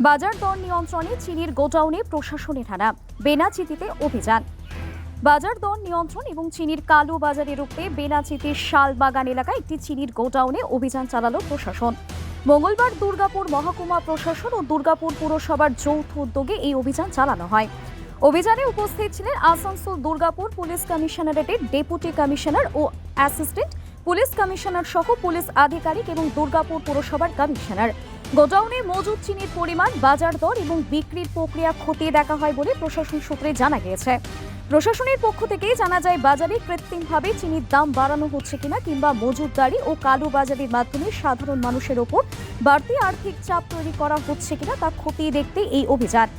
বাজার দর নিয়ন্ত্রণে চিনির গোডাউনে প্রশাসনের হানা, বেনাচিতিতে অভিযান। বাজার দর নিয়ন্ত্রণ এবং চিনির কালো বাজারে রুখতে বেনাচিতির শালবাগান এলাকায় একটি চিনির গোডাউনে অভিযান চালালো প্রশাসন। মঙ্গলবার দুর্গাপুর মহকুমা প্রশাসন ও দুর্গাপুর পুরসভার যৌথ উদ্যোগে এই অভিযান চালানো হয়। অভিযানে উপস্থিত ছিলেন আসানসোল দুর্গাপুর পুলিশ কমিশনারেটের ডেপুটি কমিশনার ও অ্যাসিস্ট্যান্ট পুলিশ কমিশনার সহ পুলিশ আধিকারিক এবং দুর্গাপুর পুরসভার কমিশনার। গোডাউনে মজুদ চিনির পরিমাণ, বাজার দর এবং বিক্রির প্রক্রিয়া খতিয়ে দেখা হয় বলে প্রশাসন সূত্রে জানা গিয়েছে। প্রশাসনের পক্ষ থেকে জানা যায়, বাজারে কৃত্রিমভাবে চিনির দাম বাড়ানো হচ্ছে কিনা কিংবা মজুতদারি ও কালো বাজারের মাধ্যমে সাধারণ মানুষের ওপর বাড়তি আর্থিক চাপ তৈরি করা হচ্ছে কিনা তা খতিয়ে দেখতে এই অভিযান।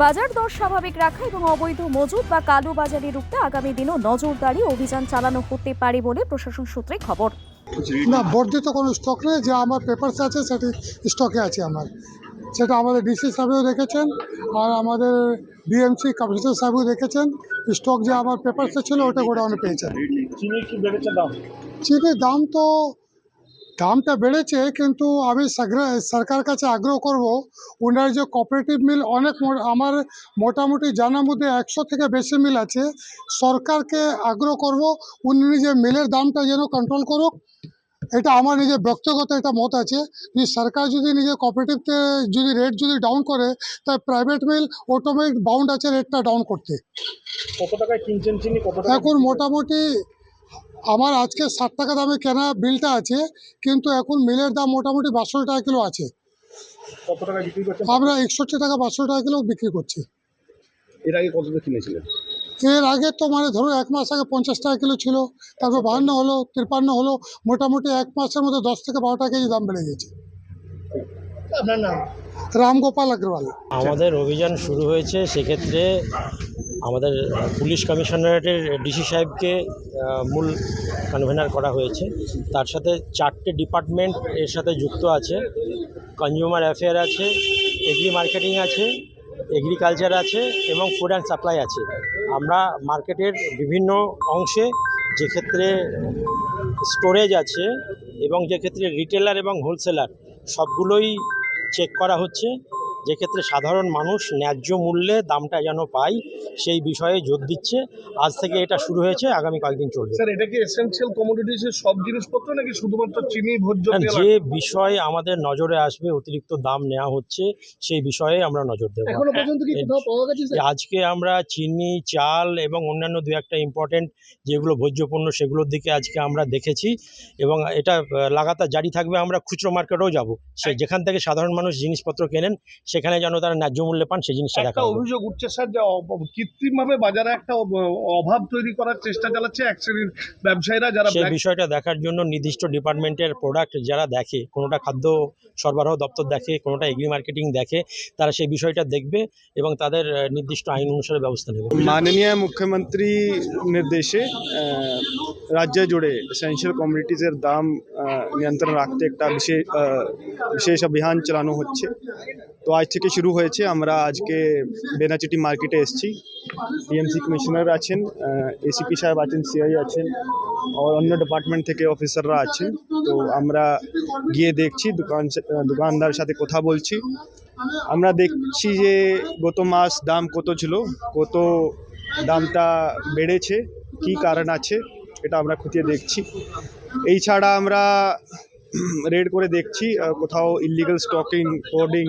বাজার দর স্বাভাবিক রাখা এবং অবৈধ মজুত বা কালো বাজারে রুখতে আগামী দিনও নজরদারি অভিযান চালানো হতে পারে বলে প্রশাসন সূত্রে খবর। না, বর্ধিত কোনো স্টক নেই। যে আমার পেপারস আছে সেটি স্টকে আছে আমার, সেটা আমাদের ডিসি সাহেবও দেখেছেন আর আমাদের বিএমসি কমিশনার সাহেবও দেখেছেন। স্টক যে আমার পেপারসে ছিল ওটা গোডাউনে পেয়েছেন। চিনির দাম তো দামটা বেড়েছে, কিন্তু আমি সরকার কাছে আগ্রহ করব, ওনার যে কোঅপারেটিভ মিল অনেক আমার মোটামুটি জানার মধ্যে 100 থেকে বেশি মিল আছে। সরকারকে আগ্রহ করব উনি নিজের মিলের দামটা যেন কন্ট্রোল করুক। এটা আমার নিজের ব্যক্তিগত একটা মত আছে। যে সরকার যদি নিজের কোঅপারেটিভকে যদি রেট যদি ডাউন করে, তাই প্রাইভেট মিল অটোমেটিক বাউন্ড আছে রেটটা ডাউন করতে। কত টাকায় কিনছেন চিনি? এখন মোটামুটি আমার আজকে 60 টাকা দামে কেনা বিলটা আছে, কিন্তু এখন মিলের দাম মোটামুটি 62 টাকা কিলো আছে। কত টাকায় বিক্রি করছেন? আমরা 61 টাকা 62 টাকা কিলো বিক্রি করছি। এর আগে কত দিয়ে কিনেছিলেন? এর আগে তো ধরুন 1 মাস আগে 50 টাকা কিলো ছিল, তারপর 52 হলো, 53 হলো। মোটামুটি 1 মাসের মধ্যে 10 থেকে 12 টাকা কেজি দাম বেড়ে গেছে। আপনার নাম? রামগোপাল আগরওয়াল। আমাদের অভিযান শুরু হয়েছে, সেক্ষেত্রে আমাদের পুলিশ কমিশনারেটের ডিসি সাহেবকে মূল কনভেনার করা হয়েছে। তার সাথে 4টে ডিপার্টমেন্ট এর সাথে যুক্ত আছে। কনজিউমার অ্যাফেয়ার আছে, এগ্রি মার্কেটিং আছে, এগ্রিকালচার আছে এবং ফুড অ্যান্ড সাপ্লাই আছে। আমরা মার্কেটের বিভিন্ন অংশে, যে ক্ষেত্রে স্টোরেজ আছে এবং যে ক্ষেত্রে রিটেলার এবং হোলসেলার, সবগুলোই চেক করা হচ্ছে। যে ক্ষেত্রে সাধারণ মানুষ ন্যায্য মূল্যে দামটা যেন পায়, সেই বিষয়ে জোর দিচ্ছে। আজ থেকে এটা শুরু হয়েছে, আগামী কয়েকদিন চলবে। স্যার, এটা কি এসেনশিয়াল কমোডিটিসের সব জিনিসপত্র নাকি শুধুমাত্র চিনি, ভোজ্য তেল? যে বিষয় আমাদের নজরে আসবে, অতিরিক্ত দাম নেওয়া হচ্ছে, সেই বিষয়ে আমরা নজর দেবো। এখনো পর্যন্ত কি কোথাও পাওয়া গেছে স্যার? আজকে আমরা চিনি, চাল এবং অন্যান্য দু একটা ইম্পর্টেন্ট যেগুলো ভোজ্য পণ্য, সেগুলোর দিকে আজকে আমরা দেখেছি এবং এটা লাগাতার জারি থাকবে। আমরা খুচরো মার্কেটেও যাব, সে যেখান থেকে সাধারণ মানুষ জিনিসপত্র কেনেন, সেখানে যেন তারা ন্যায্য মূল্যে পান, সেই জিনিসটা দেখা একটা হবে। অভিযোগ উঠছে স্যার যে কৃত্রিমভাবে বাজারে একটা অভাব তৈরি করার চেষ্টা চালাচ্ছে এক শ্রেণীর ব্যবসায়ীরা, যারা সেই বিষয়টা দেখার জন্য নির্দিষ্ট ডিপার্টমেন্টের প্রোডাক্ট যারা দেখে, কোনোটা খাদ্য সরবরাহ দপ্তর দেখে, কোনোটা এগ্রি মার্কেটিং দেখে, তারা সেই বিষয়টা দেখবে এবং তাদের নির্দিষ্ট আইন অনুসারে ব্যবস্থা নেবে। মাননীয় মুখ্যমন্ত্রী নির্দেশে রাজ্য জুড়ে এসেনশিয়াল কমোডিটিজের দাম নিয়ন্ত্রণ রাখতে একটা বিশেষ অভিযান চালানো হচ্ছে। তো আজ থেকে শুরু হয়েছে। আমরা আজকে বেনাচিটি মার্কেটে এসেছি। ডিএমসি কমিশনার আছেন, এসিপি সাহেব আছেন, সিআই আছেন, আর অন্য ডিপার্টমেন্ট থেকে অফিসাররা আছেন। তো আমরা গিয়ে দেখছি, দোকানদারের সাথে কথা বলছি। আমরা দেখছি যে গত মাস দাম কত ছিল, কত দামটা বেড়েছে, কি কারণ আছে, এটা আমরা খতিয়ে দেখছি। এই ছাড়া আমরা রেড করে দেখছি কোথাও ইলিগাল স্টকিং, হোর্ডিং,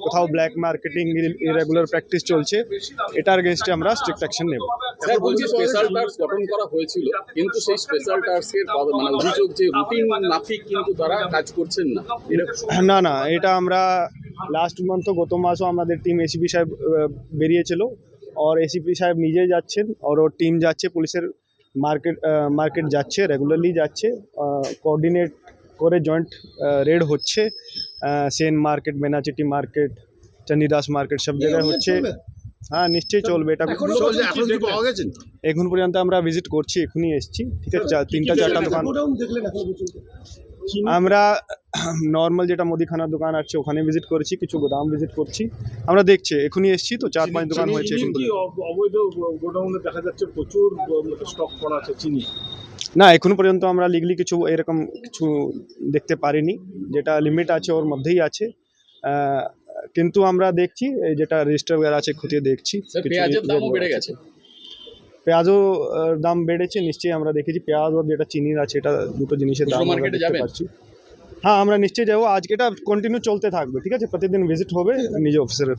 কোথাও ব্ল্যাক মার্কেটিং, ইরেগুলার প্র্যাকটিস চলছে। এটার এগেনস্টে আমরা স্ট্রিক্ট অ্যাকশন নেব। স্যার, বলছি স্পেশাল টাস্ক গঠন করা হয়েছিল, কিন্তু সেই স্পেশাল টাস্কের মানে অভিযোগ যে রুটিন মাফিক কিন্তু তারা কাজ করছেন না। না, এটা আমরা লাস্ট মান্থ, গত মাসও আমাদের টিম এসিপি সাহেব বেরিয়েছিল, আর এসিপি সাহেব নিজে যাচ্ছেন আর ওর টিম যাচ্ছে, পুলিশের মার্কেট যাচ্ছে, রেগুলারলি যাচ্ছে, কোঅর্ডিনেট করে জয়েন্ট রেড হচ্ছে। Sen market, Benachity market, Chandidas market সব জায়গায় হচ্ছে। হ্যাঁ, নিশ্চয়ই চলবে। এটা এখন পর্যন্ত আমরা ভিজিট করছি, এখনই এসেছি। ঠিক আছে, 3-4টা দোকান আমরা নর্মাল যেটা মুদিখানার দোকান আছে ওখানে ভিজিট করেছি, কিছু গোদাম ভিজিট করছি। আমরা দেখছি, এখনই এসেছি তো 4-5 দোকান হয়েছে। অবৈধ গোডাউনে দেখা যাচ্ছে প্রচুর স্টক করা আছে চিনি। না, এখনো পর্যন্ত আমরা লিগলি কিছু এরকম কিছু দেখতে পারিনি। যেটা লিমিট আছে ওর মধ্যেই আছে। কিন্তু আমরা দেখছি এই যেটা রেজিস্টার वगैरह আছে খতিয়ে দেখছি স্যার কিছু পেঁয়াজের দামও রেট বেড়ে বাড়ছে। গেছে। পেঁয়াজও দাম বেড়েছে নিশ্চয়ই, আমরা দেখেছি পেঁয়াজ আর যেটা চিনির আছে এটা দুটো জিনিসের দাম খুচরো আমরা মার্কেটে দেখতে যাবেন? পাচ্ছি। হ্যাঁ আমরা নিশ্চয়ই যাবো, আজকে এটা কন্টিনিউ চলতে থাকবে, ঠিক আছে, প্রতিদিন ভিজিট হবে নিজ অফিসের